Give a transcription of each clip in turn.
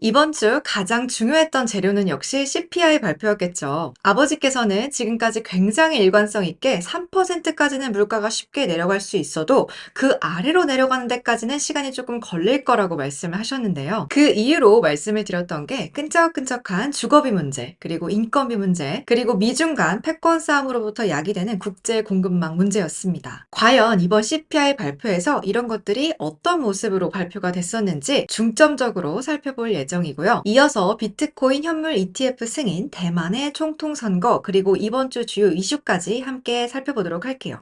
이번 주 가장 중요했던 재료는 역시 CPI 발표였겠죠. 아버지께서는 지금까지 굉장히 일관성 있게 3%까지는 물가가 쉽게 내려갈 수 있어도 그 아래로 내려가는 데까지는 시간이 조금 걸릴 거라고 말씀을 하셨는데요. 그 이유로 말씀을 드렸던 게 끈적끈적한 주거비 문제, 그리고 인건비 문제, 그리고 미중 간 패권 싸움으로부터 야기되는 국제 공급망 문제였습니다. 과연 이번 CPI 발표에서 이런 것들이 어떤 모습으로 발표가 됐었는지 중점적으로 살펴볼 예정이고요. 이어서 비트코인 현물 ETF 승인, 대만의 총통 선거, 그리고 이번 주 주요 이슈까지 함께 살펴보도록 할게요.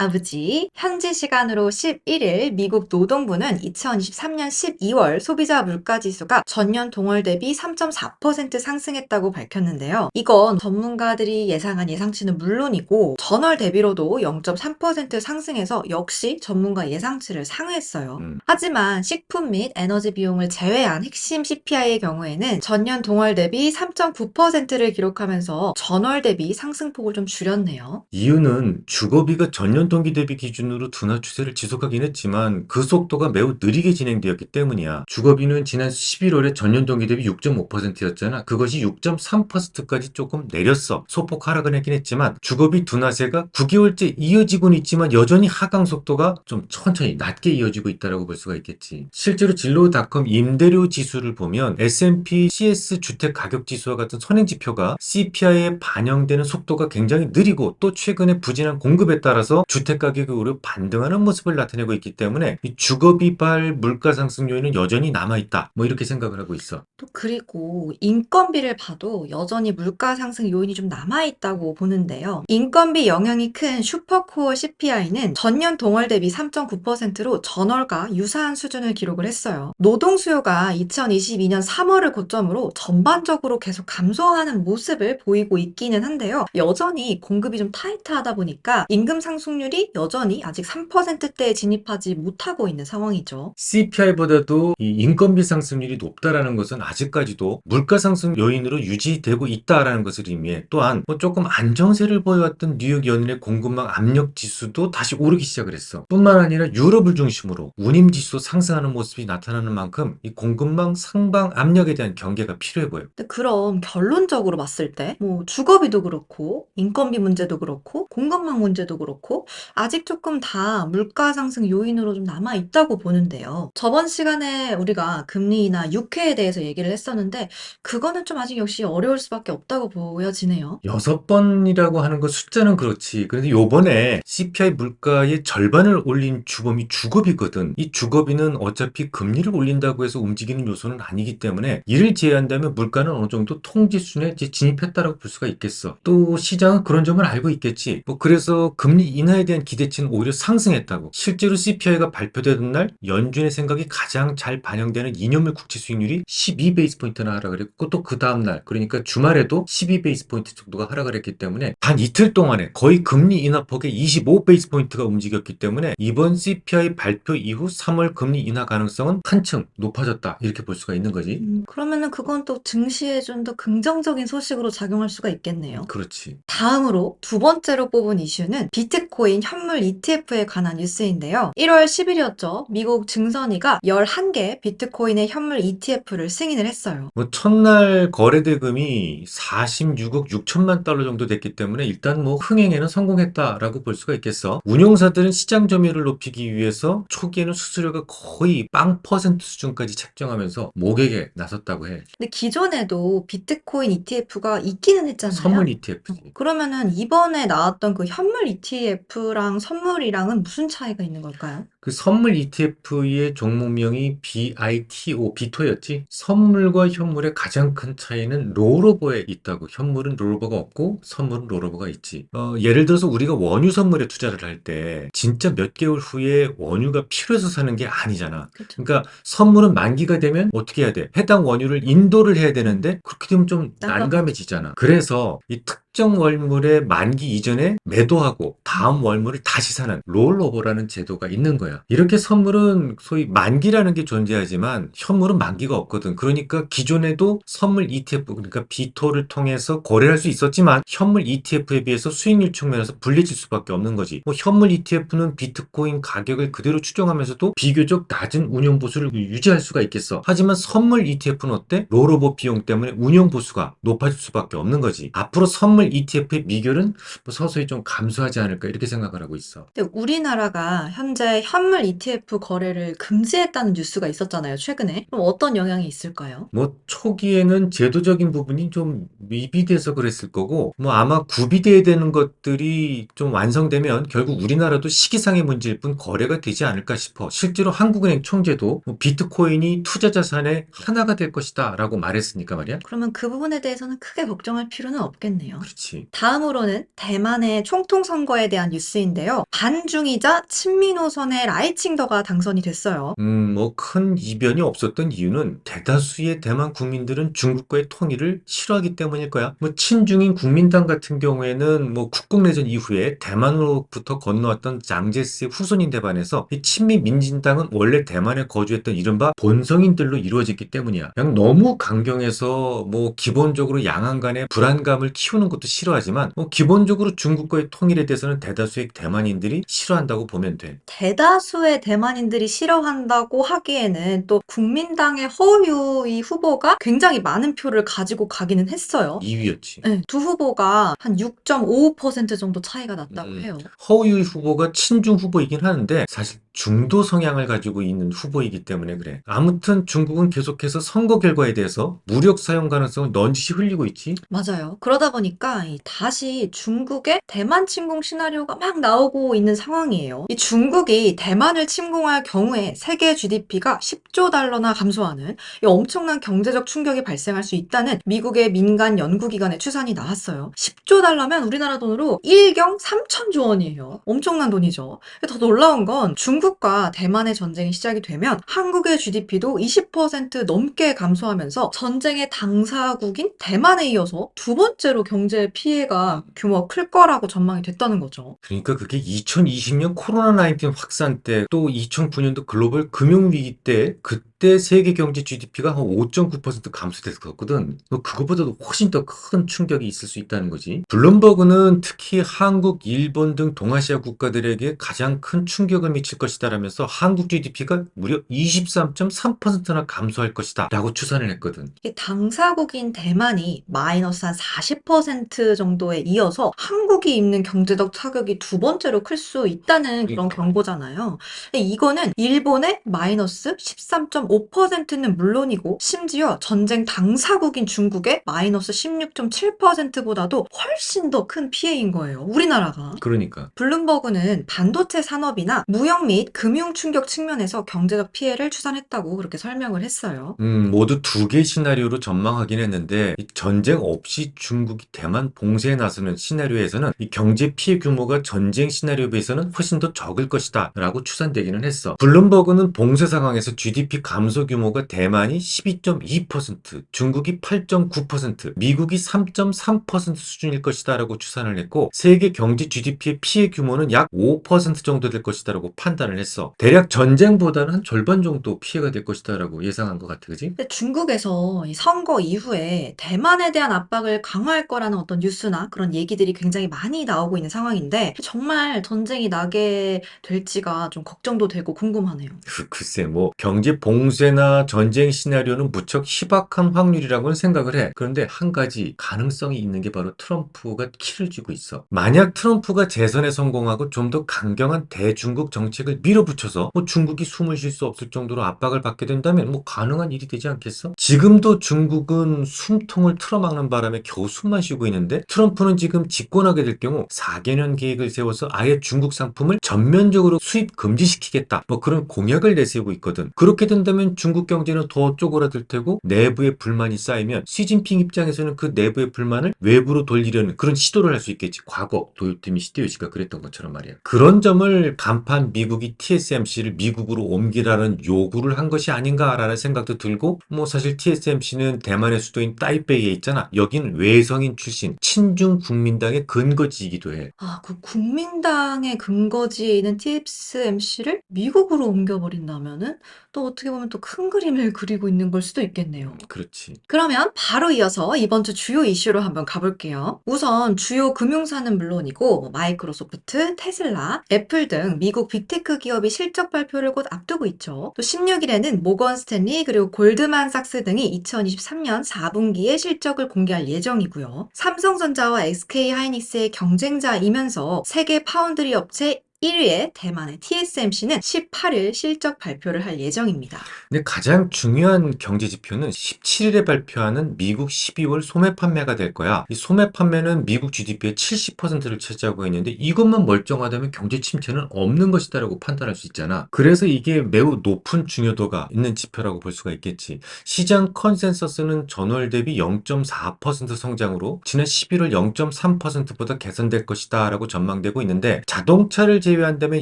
아버지, 현지 시간으로 11일 미국 노동부는 2023년 12월 소비자 물가지수가 전년 동월 대비 3.4% 상승했다고 밝혔는데요. 이건 전문가들이 예상한 예상치는 물론이고 전월 대비로도 0.3% 상승해서 역시 전문가 예상치를 상회했어요. 하지만 식품 및 에너지 비용을 제외한 핵심 CPI의 경우에는 전년 동월 대비 3.9%를 기록하면서 전월 대비 상승폭을 좀 줄였네요. 이유는 주거비가 전년 동기 대비 기준으로 둔화 추세를 지속하긴 했지만 그 속도가 매우 느리게 진행되었기 때문이야. 주거비는 지난 11월에 전년 동기 대비 6.5%였잖아. 그것이 6.3%까지 조금 내렸어. 소폭 하락은 했긴 했지만 주거비 둔화세가 9개월째 이어지고는 있지만 여전히 하강 속도가 좀 천천히 낮게 이어지고 있다고 볼 수가 있겠지. 실제로 진로닷컴 임대료 지수를 보면 S&P CS 주택 가격 지수와 같은 선행 지표가 CPI에 반영되는 속도가 굉장히 느리고 또 최근에 부진한 공급에 따라서 주택 가격이 오히려 반등하는 모습을 나타내고 있기 때문에 이 주거비발 물가 상승 요인은 여전히 남아있다. 뭐 이렇게 생각을 하고 있어. 또 그리고 인건비를 봐도 여전히 물가 상승 요인이 좀 남아있다고 보는데요. 인건비 영향이 큰 슈퍼코어 CPI는 전년 동월 대비 3.9%로 전월과 유사한 수준을 기록을 했어요. 노동 수요가 2022년 3월을 고점으로 전반적으로 계속 감소하는 모습을 보이고 있기는 한데요. 여전히 공급이 좀 타이트하다 보니까 임금 상승률이 여전히 아직 3%대에 진입하지 못하고 있는 상황이죠. CPI보다도 이 인건비 상승률이 높다라는 것은 아직까지도 물가 상승 요인으로 유지되고 있다라는 것을 의미해. 또한 뭐 조금 안정세를 보여왔던 뉴욕 연일의 공급망 압력 지수도 다시 오르기 시작을 했어. 뿐만 아니라 유럽을 중심으로 운임 지수 상승하는 모습이 나타나는 만큼 이 공급망 상방 압력에 대한 경계가 필요해 보여. 근데 그럼 결론적으로 봤을 때, 뭐, 주거비도 그렇고, 인건비 문제도 그렇고, 공급망 문제도 그렇고, 아직 조금 다 물가 상승 요인으로 좀 남아있다고 보는데요. 저번 시간에 우리가 금리나 유쾌에 대해서 얘기를 했었는데, 그거는 좀 아직 역시 어려울 수밖에 없다고 보여지네요. 6번이라고 하는 거 숫자는 그렇지. 그런데 요번에 CPI 물가의 절반을 올린 주범이 주거비거든. 이 주거비는 어차피 금리를 올린다고 해서 움직이는 요소는 아니기 때문에 이를 제외한다면 물가는 어느 정도 통지 수준에 이제 진입했다라고 볼 수가 있겠어. 또 시장은 그런 점을 알고 있겠지. 뭐 그래서 금리 인하에 대한 기대치는 오히려 상승했다고. 실제로 CPI가 발표되던 날 연준의 생각이 가장 잘 반영되는 2년물 국채 수익률이 12베이스 포인트나 하락을 했고 또 그 다음 날 그러니까 주말에도 12베이스 포인트 정도가 하락을 했기 때문에 단 이틀 동안에 거의 금리 인하폭의 25베이스 포인트가 움직였기 때문에 이번 CPI 발표 이후 3월 금리 인하 가능성은 한층 높아졌다 이렇게 볼 수가 있는 거지. 그러면은 그건 또 증시에 좀 더 긍정적인 소식으로 작용할 수가 있겠네요. 그렇지. 다음으로 두 번째로 뽑은 이슈는 비트코인 현물 ETF에 관한 뉴스인데요. 1월 10일이었죠. 미국 증선이가 11개 비트코인의 현물 ETF를 승인을 했어요. 뭐 첫날 거래 대금이 46억 6천만 달러 정도 됐기 때문에 일단 뭐 흥행에는 성공했다라고 볼 수가 있겠어. 운용사들은 시장 점유율을 높이기 위해서 초기에는 수수료가 거의 0% 수준까지 책정하면서 모객에 나섰다고 해. 근데 기존에도 비트코인 ETF가 있기는 했잖아요. 선물 ETF지. 그러면은 이번에 나왔던 그 현물 ETF랑 선물이랑은 무슨 차이가 있는 걸까요? 그 선물 ETF의 종목명이 BITO, 비토였지? 선물과 현물의 가장 큰 차이는 롤오버에 있다고. 현물은 롤오버가 없고 선물은 롤오버가 있지. 예를 들어서 우리가 원유 선물에 투자를 할 때 진짜 몇 개월 후에 원유가 필요해서 사는 게 아니잖아. 그렇죠. 그러니까 선물은 만기가 되면 어떻게 해야 돼? 해당 원유를 인도를 해야 되는데 그렇게 되면 좀 난감하죠. 난감해지잖아. 그래서 이 특정 월물의 만기 이전에 매도하고 다음 월물을 다시 사는 롤오버라는 제도가 있는 거야. 이렇게 선물은 소위 만기라는 게 존재하지만 현물은 만기가 없거든. 그러니까 기존에도 선물 ETF, 그러니까 비토를 통해서 거래할 수 있었지만 현물 ETF에 비해서 수익률 측면에서 불리해질 수밖에 없는 거지. 뭐 현물 ETF는 비트코인 가격을 그대로 추정하면서도 비교적 낮은 운용 보수를 유지할 수가 있겠어. 하지만 선물 ETF는 어때? 롤오버 비용 때문에 운용 보수가 높아질 수밖에 없는 거지. 앞으로 선물 ETF의 미결은 뭐 서서히 좀 감소하지 않을까 이렇게 생각을 하고 있어. 근데 우리나라가 현재 현물 ETF 거래를 금지했다는 뉴스가 있었잖아요, 최근에. 그럼 어떤 영향이 있을까요? 뭐 초기에는 제도적인 부분이 좀 미비돼서 그랬을 거고 뭐 아마 구비돼야 되는 것들이 좀 완성되면 결국 우리나라도 시기상의 문제일 뿐 거래가 되지 않을까 싶어. 실제로 한국은행 총재도 뭐 비트코인이 투자 자산의 하나가 될 것이다 라고 말했으니까 말이야. 그러면 그 부분에 대해서는 크게 걱정할 필요는 없겠네요. 그렇지. 다음으로는 대만의 총통 선거에 대한 뉴스인데요. 반중이자 친미 노선의 라이칭더가 당선이 됐어요. 뭐 큰 이변이 없었던 이유는 대다수의 대만 국민들은 중국과의 통일을 싫어하기 때문일 거야. 뭐 친중인 국민당 같은 경우에는 뭐 국共내전 이후에 대만으로부터 건너왔던 장제스의 후손인데 반해서 이 친미 민진당은 원래 대만에 거주했던 이른바 본성인들로 이루어졌기 때문이야. 그냥 너무 강경해서 뭐 기본적으로 양안 간의 불안감을 키우는 것도 싫어하지만 뭐 기본적으로 중국과의 통일에 대해서는 대다수의 대만인들이 싫어한다고 보면 돼. 대다수의 대만인들이 싫어한다고 하기에는 또 국민당의 허유이 후보가 굉장히 많은 표를 가지고 가기는 했어요. 2위였지. 네, 두 후보가 한 6.55% 정도 차이가 났다고 해요. 허우유 후보가 친중 후보이긴 하는데 사실 중도 성향을 가지고 있는 후보이기 때문에 그래. 아무튼 중국은 계속해서 선거 결과에 대해서 무력 사용 가능성을 넌지시 흘리고 있지. 맞아요. 그러다 보니까 다시 중국의 대만 침공 시나리오가 막 나오고 있는 상황이에요. 이 중국이 대만을 침공할 경우에 세계 GDP가 10조 달러나 감소하는 이 엄청난 경제적 충격이 발생할 수 있다는 미국의 민간 연구기관의 추산이 나왔어요. 10조 달러면 우리나라 돈으로 1경 3천조 원이에요. 엄청난 돈이죠. 더 놀라운 건 중국과 대만의 전쟁이 시작이 되면 한국의 GDP도 20% 넘게 감소하면서 전쟁의 당사국인 대만에 이어서 두 번째로 경제 피해가 규모가 클 거라고 전망이 됐다는 거죠. 그러니까 그게 2020년 코로나19 확산 때 또 2009년도 글로벌 금융위기 때 그때 세계 경제 GDP가 한 5.9% 감소됐었거든. 그거보다도 훨씬 더 큰 충격이 있을 수 있다는 거지. 블룸버그는 특히 한국, 일본 등 동아시아 국가들에게 가장 큰 충격을 미칠 것이다라면서 한국 GDP가 무려 23.3%나 감소할 것이다 라고 추산을 했거든. 이게 당사국인 대만이 마이너스 한 40% 정도에 이어서 한국이 입는 경제적 타격이 두 번째로 클 수 있다는 그런 그러니까. 경고잖아요. 근데 이거는 일본의 마이너스 13.5%는 물론이고 심지어 전쟁 당사국인 중국의 마이너스 16.7%보다도 훨씬 더 큰 피해인 거예요. 우리나라가. 그러니까. 블룸버그는 반도체 산업이나 무역 및 금융 충격 측면에서 경제적 피해를 추산했다고 그렇게 설명을 했어요. 모두 두 개의 시나리오로 전망하긴 했는데 이 전쟁 없이 중국이 대만 봉쇄에 나서는 시나리오에서는 이 경제 피해 규모가 전쟁 시나리오에 비해서는 훨씬 더 적을 것이다 라고 추산되기는 했어. 블룸버그는 봉쇄 상황에서 GDP 감소 규모가 대만이 12.2%, 중국이 8.9%, 미국이 3.3% 수준일 것이다 라고 추산을 했고 세계 경제 GDP의 피해 규모는 약 5% 정도 될 것이다 라고 판단을 했어. 대략 전쟁보다는 한 절반 정도 피해가 될 것이다 라고 예상한 것 같아. 그지? 근데 중국에서 이 선거 이후에 대만에 대한 압박을 강화할 거라는 어떤 뉴스나 그런 얘기들이 굉장히 많이 나오고 있는 상황인데 정말 전쟁이 나게 될지가 좀 걱정도 되고 궁금하네요. 글쎄, 뭐, 경제 봉쇄나 전쟁 시나리오는 무척 희박한 확률이라고는 생각을 해. 그런데 한 가지 가능성이 있는 게 바로 트럼프가 키를 쥐고 있어. 만약 트럼프가 재선에 성공하고 좀 더 강경한 대중국 정책을 밀어붙여서 뭐 중국이 숨을 쉴 수 없을 정도로 압박을 받게 된다면 뭐 가능한 일이 되지 않겠어? 지금도 중국은 숨통을 틀어막는 바람에 겨우 숨만 쉬고 있는데 트럼프는 지금 집권하게 될 경우 4개년 계획을 세워서 아예 중국 상품을 전면적으로 수입 금지시키겠다. 뭐 그런 공약을 내세우고 있거든. 그렇게 된다면 그러면 중국 경제는 더 쪼그라들 테고 내부에 불만이 쌓이면 시진핑 입장에서는 그 내부의 불만을 외부로 돌리려는 그런 시도를 할 수 있겠지. 과거 도요토미 히데요시가 그랬던 것처럼 말이야. 그런 점을 간판 미국이 TSMC를 미국으로 옮기라는 요구를 한 것이 아닌가라는 생각도 들고 뭐 사실 TSMC는 대만의 수도인 타이베이에 있잖아. 여긴 외성인 출신 친중 국민당의 근거지이기도 해. 아, 그 국민당의 근거지에 있는 TSMC를 미국으로 옮겨버린다면은 또 어떻게 보면 또 큰 그림을 그리고 있는 걸 수도 있겠네요. 그렇지. 그러면 바로 이어서 이번 주 주요 이슈로 한번 가볼게요. 우선 주요 금융사는 물론이고 마이크로소프트, 테슬라, 애플 등 미국 빅테크 기업이 실적 발표를 곧 앞두고 있죠. 또 16일에는 모건 스탠리 그리고 골드만삭스 등이 2023년 4분기에 실적을 공개할 예정이고요. 삼성전자와 SK하이닉스의 경쟁자이면서 세계 파운드리 업체 1위의 대만의 TSMC는 18일 실적 발표를 할 예정입니다. 근데 가장 중요한 경제 지표는 17일에 발표하는 미국 12월 소매 판매가 될 거야. 이 소매 판매는 미국 GDP의 70%를 차지하고 있는데 이것만 멀쩡하다면 경제 침체는 없는 것이다라고 판단할 수 있잖아. 그래서 이게 매우 높은 중요도가 있는 지표라고 볼 수가 있겠지. 시장 컨센서스는 전월 대비 0.4% 성장으로 지난 11월 0.3%보다 개선될 것이다라고 전망되고 있는데 자동차를 제외한다면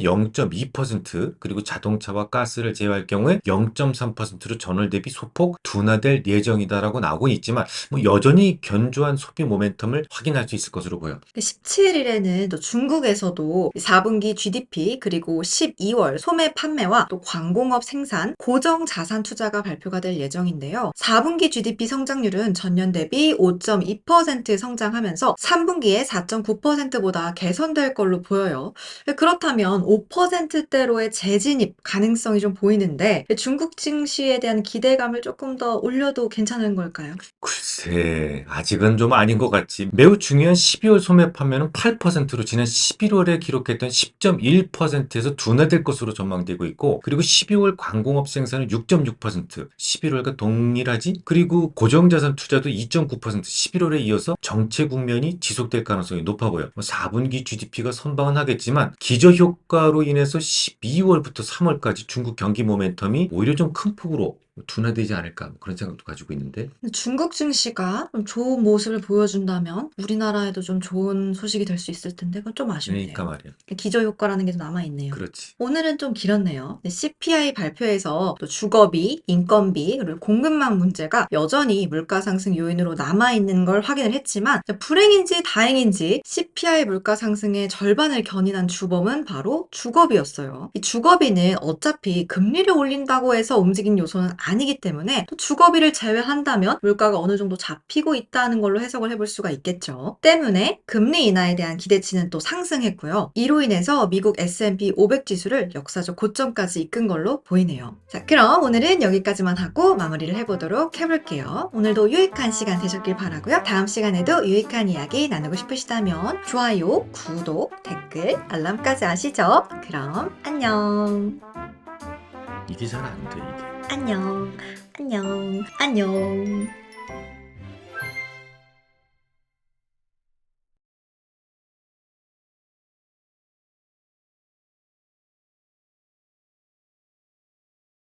0.2% 그리고 자동차와 가스를 제외할 경우에 0.3%로 전월 대비 소폭 둔화될 예정이다라고 나오고 있지만 뭐 여전히 견조한 소비 모멘텀을 확인할 수 있을 것으로 보여. 17일에는 또 중국에서도 4분기 GDP 그리고 12월 소매 판매와 또 광공업 생산, 고정 자산 투자가 발표가 될 예정인데요. 4분기 GDP 성장률은 전년 대비 5.2% 성장하면서 3분기에 4.9%보다 개선될 걸로 보여요. 그렇다면 5%대로의 재진입 가능성이 좀 보이는데 중국 증시에 대한 기대감을 조금 더 올려도 괜찮은 걸까요? 글쎄, 아직은 좀 아닌 것 같지. 매우 중요한 12월 소매 판매는 8%로 지난 11월에 기록했던 10.1%에서 둔화될 것으로 전망되고 있고, 그리고 12월 광공업 생산은 6.6%, 11월과 동일하지? 그리고 고정자산 투자도 2.9%, 11월에 이어서 정체 국면이 지속될 가능성이 높아 보여. 4분기 GDP가 선방은 하겠지만, 기저효과로 인해서 12월부터 3월까지 중국 경기 모멘텀이 오히려 좀 큰 폭으로 둔화되지 않을까 그런 생각도 가지고 있는데 중국 증시가 좀 좋은 모습을 보여준다면 우리나라에도 좀 좋은 소식이 될 수 있을 텐데 그건 좀 그러니까 아쉽네요. 말이야. 기저효과라는 게 좀 남아있네요. 그렇지. 오늘은 좀 길었네요. CPI 발표에서 또 주거비, 인건비, 그리고 공급망 문제가 여전히 물가 상승 요인으로 남아있는 걸 확인을 했지만 불행인지 다행인지 CPI 물가 상승의 절반을 견인한 주범은 바로 주거비였어요. 이 주거비는 어차피 금리를 올린다고 해서 움직인 요소는 아니기 때문에 또 주거비를 제외한다면 물가가 어느 정도 잡히고 있다는 걸로 해석을 해볼 수가 있겠죠. 때문에 금리 인하에 대한 기대치는 또 상승했고요. 이로 인해서 미국 S&P 500 지수를 역사적 고점까지 이끈 걸로 보이네요. 자, 그럼 오늘은 여기까지만 하고 마무리를 해보도록 해볼게요. 오늘도 유익한 시간 되셨길 바라고요. 다음 시간에도 유익한 이야기 나누고 싶으시다면 좋아요, 구독, 댓글, 알람까지 아시죠? 그럼 안녕. 이게 잘 안 돼, 이게. 안녕. 안녕. 안녕.